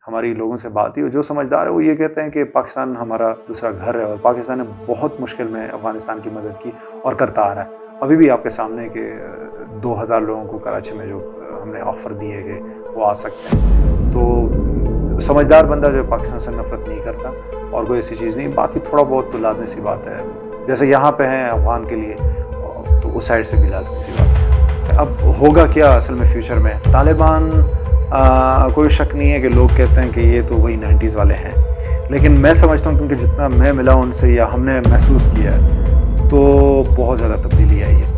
ہماری لوگوں سے بات ہوئی، جو سمجھدار ہے وہ یہ کہتے ہیں کہ پاکستان ہمارا دوسرا گھر ہے، اور پاکستان نے بہت مشکل میں افغانستان کی مدد کی اور کرتا آ رہا ہے۔ ابھی بھی آپ کے سامنے کہ 2000 لوگوں کو کراچی میں جو ہم نے آفر دیے کہ وہ آ سکتے ہیں، تو سمجھدار بندہ جو پاکستان سے نفرت نہیں کرتا، اور کوئی ایسی چیز نہیں۔ باقی تھوڑا بہت تو لازمی سی بات ہے، جیسے یہاں پہ ہیں افغان کے لیے، تو اس سائڈ سے بھی لازمی سی بات ہے۔ اب ہوگا کیا اصل میں فیوچر میں؟ طالبان کوئی شک نہیں ہے کہ لوگ کہتے ہیں کہ یہ تو وہی 90s والے ہیں، لیکن میں سمجھتا ہوں کیونکہ جتنا میں ملا ان سے یا ہم نے محسوس کیا ہے، تو بہت زیادہ تبدیلی آئی ہے۔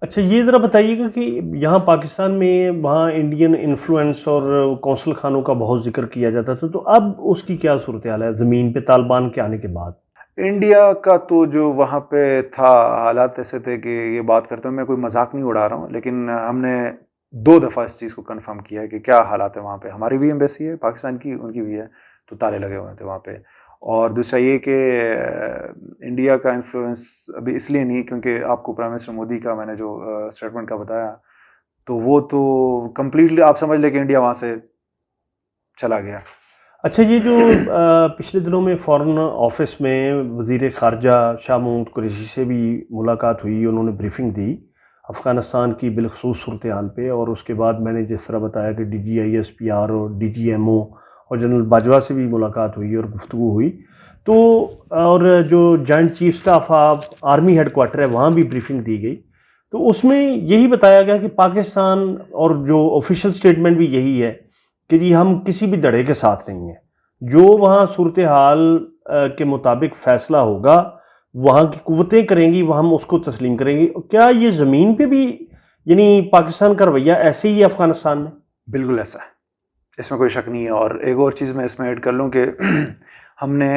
اچھا، یہ ذرا بتائیے گا کہ یہاں پاکستان میں وہاں انڈین انفلوئنس اور قونصل خانوں کا بہت ذکر کیا جاتا تھا، تو اب اس کی کیا صورتحال ہے زمین پہ طالبان کے آنے کے بعد؟ انڈیا کا تو جو وہاں پہ تھا حالات ایسے تھے کہ یہ بات کرتے ہیں، میں کوئی مذاق نہیں اڑا رہا ہوں، لیکن ہم نے 2 دفعہ اس چیز کو کنفرم کیا ہے کہ کیا حالات ہے وہاں پہ۔ ہماری بھی ایمبیسی ہے پاکستان کی، ان کی بھی ہے، تو تالے لگے ہوئے تھے وہاں پہ۔ اور دوسرا یہ کہ انڈیا کا انفلوئنس ابھی اس لیے نہیں کیونکہ آپ کو پرائم منسٹر مودی کا میں نے جو اسٹیٹمنٹ کا بتایا، تو وہ تو کمپلیٹلی آپ سمجھ لیں کہ انڈیا وہاں سے چلا گیا۔ اچھا، یہ جو پچھلے دنوں میں فارن آفس میں وزیر خارجہ شاہ محمود قریشی سے بھی ملاقات ہوئی، انہوں نے بریفنگ دی افغانستان کی بالخصوص صورتحال پہ، اور اس کے بعد میں نے جس طرح بتایا کہ D G I S P R اور ڈی جی ایم او اور جنرل باجوہ سے بھی ملاقات ہوئی اور گفتگو ہوئی، تو اور جو joint chief staff of army headquarter ہے وہاں بھی بریفنگ دی گئی، تو اس میں یہی بتایا گیا کہ پاکستان اور جو آفیشیل سٹیٹمنٹ بھی یہی ہے کہ جی ہم کسی بھی دھڑے کے ساتھ نہیں ہیں، جو وہاں صورتحال کے مطابق فیصلہ ہوگا وہاں کی قوتیں کریں گی، وہ ہم اس کو تسلیم کریں گے۔ کیا یہ زمین پہ بھی یعنی پاکستان کا رویہ ایسے ہی ہے افغانستان میں؟ بالکل ایسا ہے، اس میں کوئی شک نہیں ہے۔ اور ایک اور چیز میں اس میں ایڈ کر لوں کہ ہم نے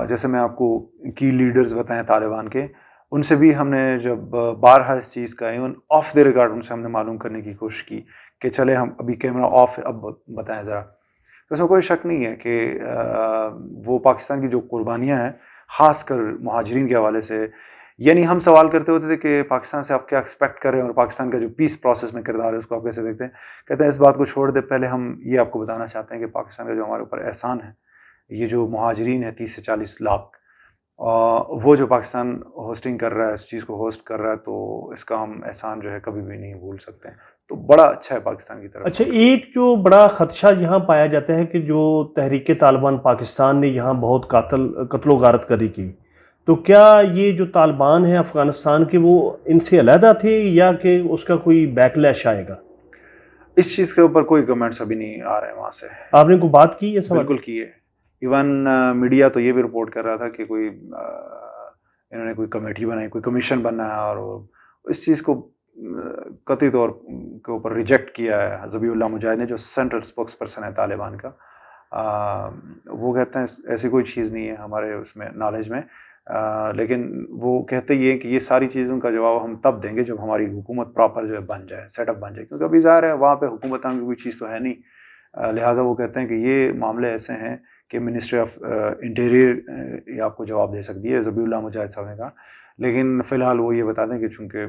جیسے میں آپ کو کی لیڈرز بتائیں طالبان کے، ان سے بھی ہم نے جب بارہا اس چیز کا even of the record in سے ہم نے معلوم کرنے کی کوشش کی کہ چلے ہم ابھی کیمرہ آف ہے، اب بتائیں ذرا، تو اس میں کوئی شک نہیں ہے کہ وہ پاکستان کی جو قربانیاں ہیں خاص کر مہاجرین کے حوالے سے، یعنی ہم سوال کرتے ہوتے تھے کہ پاکستان سے آپ کیا ایکسپیکٹ کر رہے ہیں اور پاکستان کا جو پیس پروسیس میں کردار ہے اس کو آپ کیسے دیکھتے ہیں؟ کہتے ہیں اس بات کو چھوڑ دے، پہلے ہم یہ آپ کو بتانا چاہتے ہیں کہ پاکستان کا جو ہمارے اوپر احسان ہے، یہ جو مہاجرین ہے 30 سے 40 لاکھ، وہ جو پاکستان ہوسٹنگ کر رہا ہے، اس چیز کو ہوسٹ کر رہا ہے، تو اس کا ہم احسان جو ہے کبھی بھی نہیں بھول سکتے ہیں، تو بڑا اچھا ہے پاکستان کی طرف۔ اچھا، ایک جو بڑا خدشہ یہاں پایا جاتا ہے کہ جو تحریک طالبان پاکستان نے یہاں بہت قتل و غارت کری کی، تو کیا یہ جو طالبان ہیں افغانستان کے وہ ان سے علیحدہ تھے یا کہ اس کا کوئی بیک لیش آئے گا؟ اس چیز کے اوپر کوئی کمنٹس ابھی نہیں آ رہے ہیں وہاں سے۔ آپ نے کوئی بات کی ہے سوال؟ بالکل کی ہے، ایون میڈیا تو یہ بھی رپورٹ کر رہا تھا کہ کوئی انہوں نے کوئی کمیٹی بنائی، کوئی کمیشن بنا ہے، اور اس چیز کو قطعی طور کے اوپر ریجیکٹ کیا ہے ذبیح اللہ مجاہد نے، جو سینٹرل اسپوکس پرسن ہے طالبان کا۔ وہ کہتے ہیں ایسی کوئی چیز نہیں ہے ہمارے اس میں نالج میں، لیکن وہ کہتے یہ کہ یہ ساری چیزوں کا جواب ہم تب دیں گے جب ہماری حکومت پراپر جو ہے بن جائے، سیٹ اپ بن جائے، کیونکہ ابھی ظاہر ہے وہاں پہ حکومت کی کوئی چیز تو ہے نہیں، لہٰذا وہ کہتے ہیں کہ یہ معاملے ایسے ہیں کہ منسٹری آف انٹیریئر یہ آپ کو جواب دے سکتی ہے، ذبیح اللہ مجاہد صاحب نے کہا، لیکن فی الحال وہ یہ بتا دیں کہ چونکہ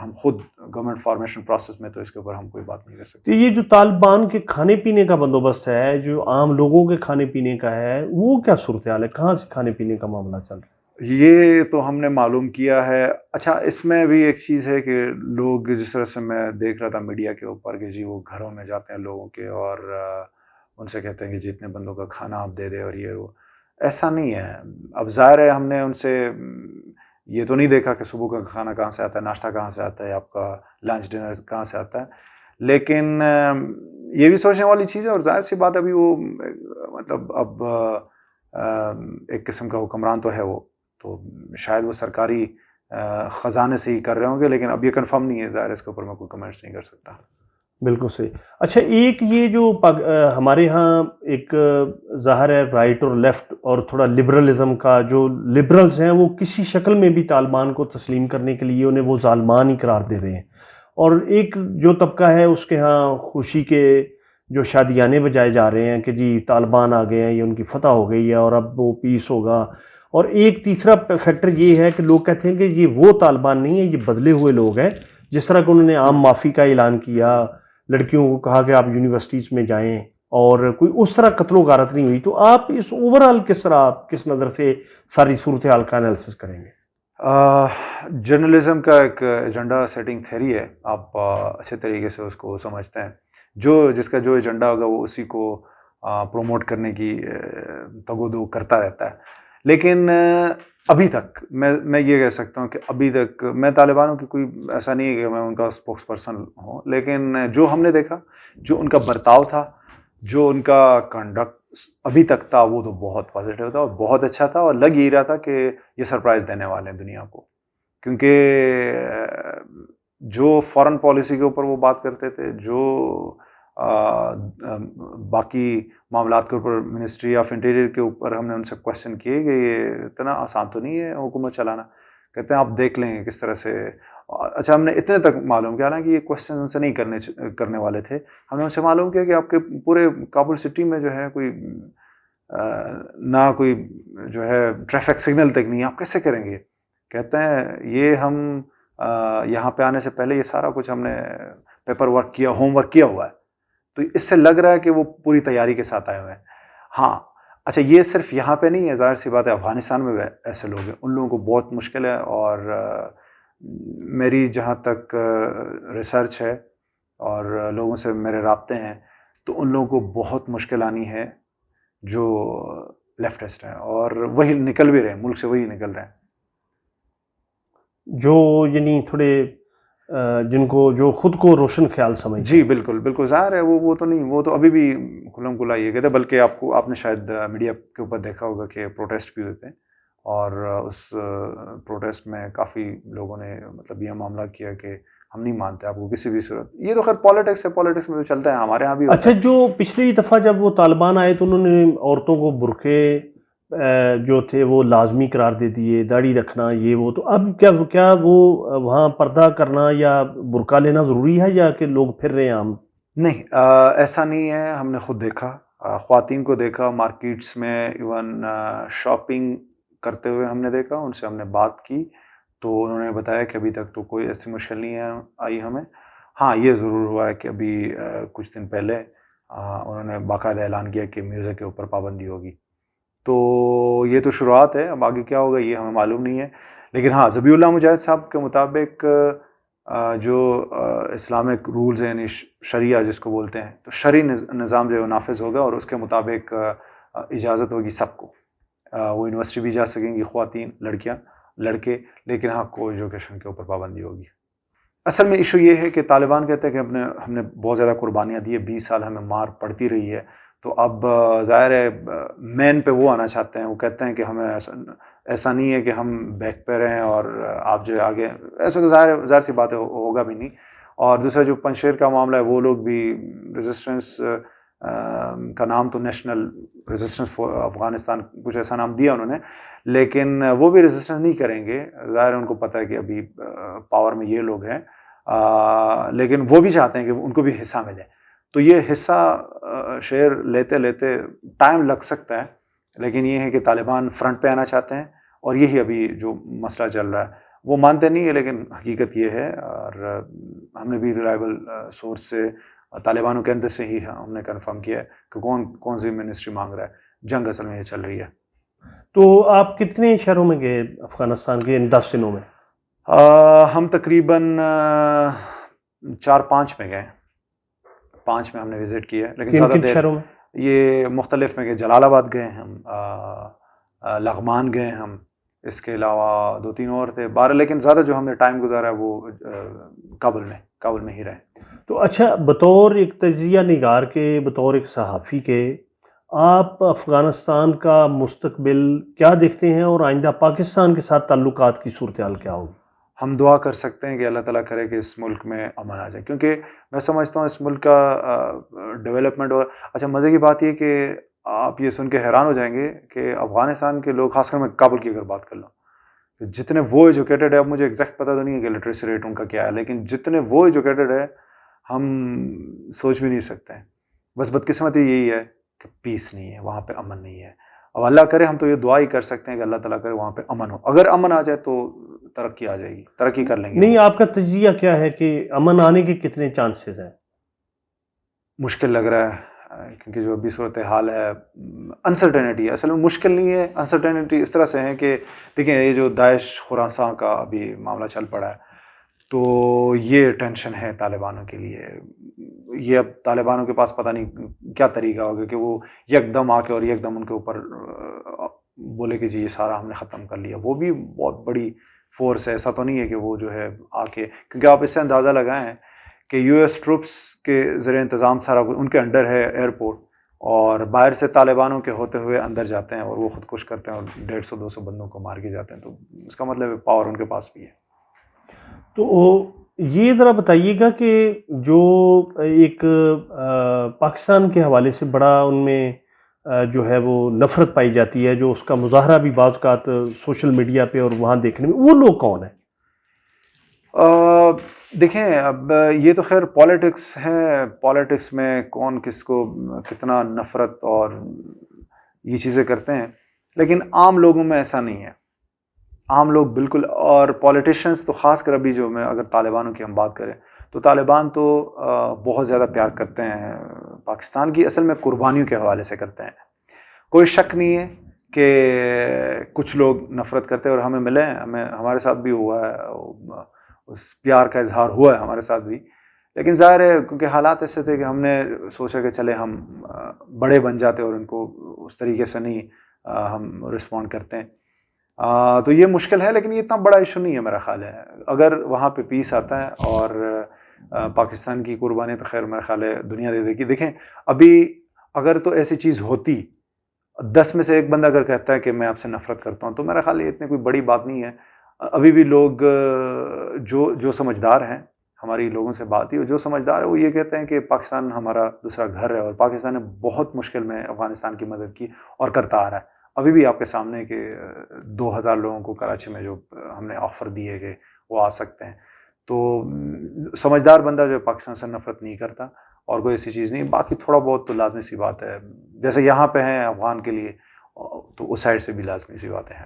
ہم خود گورنمنٹ فارمیشن پروسیس میں، تو اس کے اوپر ہم کوئی بات نہیں کر سکتے۔ یہ جو طالبان کے کھانے پینے کا بندوبست ہے، جو عام لوگوں کے کھانے پینے کا ہے، وہ کیا صورتحال ہے؟ کہاں سے کھانے پینے کا معاملہ چل رہا ہے؟ یہ تو ہم نے معلوم کیا ہے۔ اچھا، اس میں بھی ایک چیز ہے کہ لوگ جس طرح سے میں دیکھ رہا تھا میڈیا کے اوپر کہ جی وہ گھروں میں جاتے ہیں لوگوں کے اور ان سے کہتے ہیں کہ جتنے بندوں کا کھانا آپ دے دے، اور یہ وہ ایسا نہیں ہے۔ اب ظاہر ہے ہم نے ان سے یہ تو نہیں دیکھا کہ صبح کا کھانا کہاں سے آتا ہے، ناشتہ کہاں سے آتا ہے، آپ کا لنچ ڈنر کہاں سے آتا ہے، لیکن یہ بھی سوچنے والی چیز ہے، اور ظاہر سی بات ابھی وہ مطلب اب ایک قسم کا حکمران تو ہے وہ، تو شاید وہ سرکاری خزانے سے ہی کر رہے ہوں گے، لیکن اب یہ کنفرم نہیں ہے، ظاہر اس کے اوپر میں کوئی کمنٹس نہیں کر سکتا۔ بالکل صحیح۔ اچھا، ایک یہ جو ہمارے ہاں ایک ظاہر ہے رائٹ اور لیفٹ اور تھوڑا لبرلزم کا، جو لبرلز ہیں وہ کسی شکل میں بھی طالبان کو تسلیم کرنے کے لیے انہیں وہ ظالمان ہی قرار دے رہے ہیں، اور ایک جو طبقہ ہے اس کے ہاں خوشی کے جو شادیانے بجائے جا رہے ہیں کہ جی طالبان آ گئے ہیں، یہ ان کی فتح ہو گئی ہے اور اب وہ پیس ہوگا، اور ایک تیسرا فیکٹر یہ ہے کہ لوگ کہتے ہیں کہ یہ وہ طالبان نہیں ہیں، یہ بدلے ہوئے لوگ ہیں، جس طرح کہ انہوں نے عام معافی کا اعلان کیا، لڑکیوں کو کہا کہ آپ یونیورسٹیز میں جائیں، اور کوئی اس طرح قتل و غارت نہیں ہوئی. تو آپ اس اوور آل کس طرح، آپ کس نظر سے ساری صورتحال کا انالیسس کریں گے؟ جرنلزم کا ایک ایجنڈا سیٹنگ تھیری ہے، آپ اچھے طریقے سے اس کو سمجھتے ہیں. جس کا جو ایجنڈا ہوگا وہ اسی کو پروموٹ کرنے کی تگ و دو کرتا رہتا ہے. لیکن ابھی تک میں یہ کہہ سکتا ہوں کہ ابھی تک میں طالبانوں کی کوئی ایسا نہیں ہے کہ میں ان کا اسپوکس پرسن ہوں، لیکن جو ہم نے دیکھا، جو ان کا برتاؤ تھا، جو ان کا کنڈکٹ ابھی تک تھا، وہ تو بہت پازیٹیو تھا اور بہت اچھا تھا، اور لگ ہی رہا تھا کہ یہ سرپرائز دینے والے ہیں دنیا کو. کیونکہ جو فارن پالیسی کے اوپر وہ بات کرتے تھے، جو باقی معاملات کے اوپر، منسٹری آف انٹیریئر کے اوپر ہم نے ان سے کوشچن کیے کہ یہ اتنا آسان تو نہیں ہے حکومت چلانا. کہتے ہیں آپ دیکھ لیں گے کس طرح سے. اچھا، ہم نے اتنے تک معلوم کیا نا کہ یہ کوشچن ان سے نہیں کرنے والے تھے. ہم نے ان سے معلوم کیا کہ آپ کے پورے کابل سٹی میں جو ہے کوئی نہ کوئی جو ہے ٹریفک سگنل تک نہیں ہے، آپ کیسے کریں گے؟ کہتے ہیں یہ ہم یہاں پہ آنے سے پہلے یہ سارا کچھ ہم نے پیپر ورک کیا، ہوم ورک کیا ہوا ہے. تو اس سے لگ رہا ہے کہ وہ پوری تیاری کے ساتھ آئے ہوئے ہیں. ہاں اچھا، یہ صرف یہاں پہ نہیں ہے، ظاہر سی بات ہے افغانستان میں بھی ایسے لوگ ہیں، ان لوگوں کو بہت مشکل ہے. اور میری جہاں تک ریسرچ ہے اور لوگوں سے میرے رابطے ہیں، تو ان لوگوں کو بہت مشکل آنی ہے جو لیفٹسٹ ہیں، اور وہی نکل بھی رہے ہیں، ملک سے وہی نکل رہے ہیں جو یعنی تھوڑے جن کو جو خود کو روشن خیال سمجھتے جی بالکل بالکل. ظاہر ہے وہ تو نہیں، وہ تو ابھی بھی کھلم کھلا یہ کہتے ہیں. بلکہ آپ نے شاید میڈیا کے اوپر دیکھا ہوگا کہ پروٹیسٹ بھی ہوتے ہیں، اور اس پروٹیسٹ میں کافی لوگوں نے مطلب یہ معاملہ کیا کہ ہم نہیں مانتے آپ کو کسی بھی صورت. یہ تو خیر پالیٹکس ہے، پالیٹکس میں تو چلتا ہے، ہمارے ہاں بھی ہوتا اچھا، ہے. جو پچھلی دفعہ جب وہ طالبان آئے تو انہوں نے عورتوں کو برقعے جو تھے وہ لازمی قرار دے دیے، داڑھی رکھنا یہ وہ. تو اب کیا وہ وہاں پردہ کرنا یا برقع لینا ضروری ہے، یا کہ لوگ پھر رہے ہیں عام؟ نہیں، ایسا نہیں ہے. ہم نے خود دیکھا، خواتین کو دیکھا مارکیٹس میں، ایون شاپنگ کرتے ہوئے ہم نے دیکھا. ان سے ہم نے بات کی تو انہوں نے بتایا کہ ابھی تک تو کوئی ایسی مشکل نہیں آئی ہمیں. ہاں یہ ضرور ہوا ہے کہ ابھی کچھ دن پہلے انہوں نے باقاعدہ اعلان کیا کہ میوزک کے اوپر پابندی ہوگی. تو یہ تو شروعات ہے، اب آگے کیا ہوگا یہ ہمیں معلوم نہیں ہے. لیکن ہاں، ذبیح اللہ مجاہد صاحب کے مطابق جو اسلامک رولز ہیں، یعنی شریعہ جس کو بولتے ہیں، تو شرعی نظام جو ہے وہ نافذ ہوگا، اور اس کے مطابق اجازت ہوگی سب کو. وہ یونیورسٹی بھی جا سکیں گی خواتین، لڑکیاں، لڑکے، لیکن ہاں کو ایجوکیشن کے اوپر پابندی ہوگی. اصل میں ایشو یہ ہے کہ طالبان کہتے ہیں کہ ہم نے بہت زیادہ قربانیاں دی ہے، 20 سال ہمیں مار پڑتی رہی ہے. تو اب ظاہر ہے مین پہ وہ آنا چاہتے ہیں. وہ کہتے ہیں کہ ہمیں ایسا نہیں ہے کہ ہم بیک پہ رہیں اور آپ جو آگے، ایسا تو ظاہر سی بات ہے ہوگا بھی نہیں. اور دوسرا جو پنشیر کا معاملہ ہے، وہ لوگ بھی ریزسٹنس کا نام تو نیشنل ریزسٹنس فور افغانستان کچھ ایسا نام دیا انہوں نے، لیکن وہ بھی ریزسٹنس نہیں کریں گے. ظاہر ان کو پتہ ہے کہ ابھی پاور میں یہ لوگ ہیں، لیکن وہ بھی چاہتے ہیں کہ ان کو بھی حصہ ملے. تو یہ حصہ شیئر لیتے لیتے ٹائم لگ سکتا ہے، لیکن یہ ہے کہ طالبان فرنٹ پہ آنا چاہتے ہیں، اور یہی ابھی جو مسئلہ چل رہا ہے. وہ مانتے نہیں ہے، لیکن حقیقت یہ ہے. اور ہم نے بھی ریلائبل سورس سے، طالبانوں کے اندر سے ہی ہم نے کنفرم کیا ہے کہ کون سی منسٹری مانگ رہا ہے. جنگ اصل میں یہ چل رہی ہے. تو آپ کتنے شہروں میں گئے افغانستان کے ان 10 دنوں میں؟ ہم تقریباً 4-5 میں گئے. 5 میں ہم نے وزٹ کیا، لیکن زیادہ کن دیر شہروں میں؟ یہ مختلف میں گئے. جلال آباد گئے ہم، لغمان گئے ہم، اس کے علاوہ 2-3 اور تھے 12. لیکن زیادہ جو ہم نے ٹائم گزارا ہے وہ کابل میں ہی رہے. تو اچھا، بطور ایک تجزیہ نگار کے، بطور ایک صحافی کے، آپ افغانستان کا مستقبل کیا دیکھتے ہیں، اور آئندہ پاکستان کے ساتھ تعلقات کی صورتحال کیا ہوگی؟ ہم دعا کر سکتے ہیں کہ اللہ تعالیٰ کرے کہ اس ملک میں امن آ جائے، کیونکہ میں سمجھتا ہوں اس ملک کا ڈیولپمنٹ. اور اچھا مزے کی بات یہ کہ آپ یہ سن کے حیران ہو جائیں گے کہ افغانستان کے لوگ، خاص کر میں کابل کی اگر بات کر لوں، جتنے وہ ایجوکیٹڈ ہے، اب مجھے ایگزیکٹ پتہ تو نہیں ہے کہ لٹریسی ریٹ ان کا کیا ہے، لیکن جتنے وہ ایجوکیٹڈ ہے ہم سوچ بھی نہیں سکتے ہیں. بس بدقسمتی یہی ہے کہ پیس نہیں ہے وہاں پہ، امن نہیں ہے. اب اللہ کرے، ہم تو یہ دعا ہی کر سکتے ہیں کہ اللہ تعالیٰ کرے وہاں پہ امن ہو. اگر امن آ جائے تو ترقی آ جائے گی، ترقی کر لیں گے. نہیں، آپ کا تجزیہ کیا ہے کہ امن آنے کے کتنے چانسز ہیں؟ مشکل لگ رہا ہے کیونکہ جو ابھی صورتحال ہے انسرٹینٹی ہے، اصل میں مشکل نہیں ہے، انسرٹینٹی اس طرح سے ہے کہ دیکھیں یہ جو داعش خراساں کا ابھی معاملہ چل پڑا ہے تو یہ ٹینشن ہے طالبانوں کے لیے. یہ اب طالبانوں کے پاس پتہ نہیں کیا طریقہ ہوگا کہ وہ یک دم آ کے اور یک دم ان کے اوپر بولے کہ جی یہ سارا ہم نے ختم کر لیا. وہ بھی بہت بڑی فورس ہے، ایسا تو نہیں ہے کہ وہ جو ہے آ کے، کیونکہ آپ اس سے اندازہ لگائیں کہ یو ایس ٹروپس کے زیر انتظام سارا ان کے انڈر ہے ایئرپورٹ، اور باہر سے طالبانوں کے ہوتے ہوئے اندر جاتے ہیں اور وہ خودکش کرتے ہیں اور 150-200 بندوں کو مار کے جاتے ہیں. تو اس کا مطلب پاور ان کے پاس بھی ہے. تو یہ ذرا بتائیے گا کہ جو ایک پاکستان کے حوالے سے بڑا ان میں جو ہے وہ نفرت پائی جاتی ہے، جو اس کا مظاہرہ بھی بعض اوقات سوشل میڈیا پہ اور وہاں دیکھنے میں، وہ لوگ کون ہیں؟ دیکھیں اب یہ تو خیر پالیٹکس ہے، پالیٹکس میں کون کس کو کتنا نفرت اور یہ چیزیں کرتے ہیں، لیکن عام لوگوں میں ایسا نہیں ہے. عام لوگ بالکل، اور پولیٹیشنز تو خاص کر ابھی جو میں اگر طالبانوں کی ہم بات کریں تو طالبان تو بہت زیادہ پیار کرتے ہیں پاکستان کی، اصل میں قربانیوں کے حوالے سے کرتے ہیں. کوئی شک نہیں ہے کہ کچھ لوگ نفرت کرتے ہیں اور ہمیں ملے ہیں، ہمارے ساتھ بھی ہوا ہے، اس پیار کا اظہار ہوا ہے ہمارے ساتھ بھی. لیکن ظاہر ہے کیونکہ حالات ایسے تھے کہ ہم نے سوچا کہ چلے ہم بڑے بن جاتے اور ان کو اس طریقے سے نہیں ہم رسپونڈ کرتے ہیں. تو یہ مشکل ہے، لیکن یہ اتنا بڑا ایشو نہیں ہے میرا خیال ہے. اگر وہاں پہ پیس آتا ہے اور پاکستان کی قربانی تو خیر میرا خیال ہے دنیا دے دے گی. دیکھیں ابھی اگر تو ایسی چیز ہوتی، 10 میں سے ایک بندہ اگر کہتا ہے کہ میں آپ سے نفرت کرتا ہوں، تو میرا خیال یہ اتنی کوئی بڑی بات نہیں ہے. ابھی بھی لوگ جو سمجھدار ہیں، ہماری لوگوں سے بات ہی جو سمجھدار ہے وہ یہ کہتے ہیں کہ پاکستان ہمارا دوسرا گھر ہے اور پاکستان نے بہت مشکل میں افغانستان کی مدد کی اور کرتا آ رہا ہے. ابھی بھی آپ کے سامنے کہ 2000 لوگوں کو کراچی میں جو ہم نے آفر دیے کہ وہ آ سکتے ہیں. تو سمجھدار بندہ جو پاکستان سے نفرت نہیں کرتا اور کوئی ایسی چیز نہیں. باقی تھوڑا بہت تو لازمی سی بات ہے، جیسے یہاں پہ ہیں افغان کے لیے تو اس سائڈ سے بھی لازمی سی باتیں ہیں.